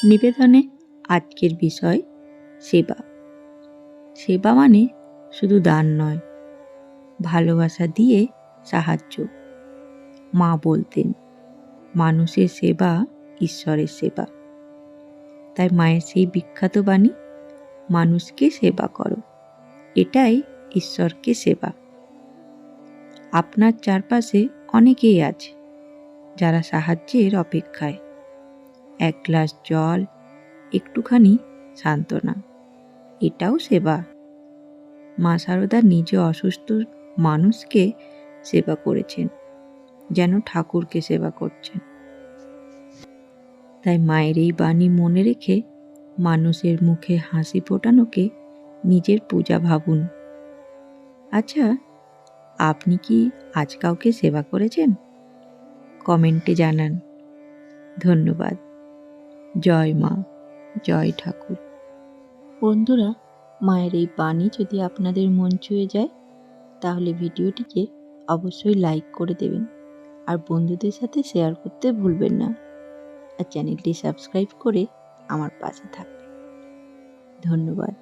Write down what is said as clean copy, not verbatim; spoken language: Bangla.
নিবেদনে আজকের বিষয় সেবা। সেবা মানে শুধু দান নয়, ভালোবাসা দিয়ে সাহায্য। মা বলতেন, মানুষের সেবা ঈশ্বরের সেবা। তাই মায়ের সেই বিখ্যাত বাণী, মানুষকে সেবা করো, এটাই ঈশ্বরকে সেবা। আপনার চারপাশে অনেকেই আছে যারা সাহায্যের অপেক্ষায়। এক গ্লাস জল, একটুখানি সান্ত্বনা, এটাও সেবা। মা শারদা নিজে অসুস্থ মানুষকে সেবা করেছেন, যেন ঠাকুরকে সেবা করছেন। তাই মায়ের এই বাণী মনে রেখে মানুষের মুখে হাসি ফোটানোকে নিজের পূজা ভাবুন। আচ্ছা, আপনি কি আজ কাউকে সেবা করেছেন? কমেন্টে জানান। ধন্যবাদ। জয় মা, জয় ঠাকুর। বন্ধুরা, মায়ের এই বাণী যদি আপনাদের মন ছুঁয়ে যায়, তাহলে ভিডিওটিকে অবশ্যই লাইক করে দেবেন আর বন্ধুদের সাথে শেয়ার করতে ভুলবেন না। আর চ্যানেলটি সাবস্ক্রাইব করে আমার পাশে থাকবেন। ধন্যবাদ।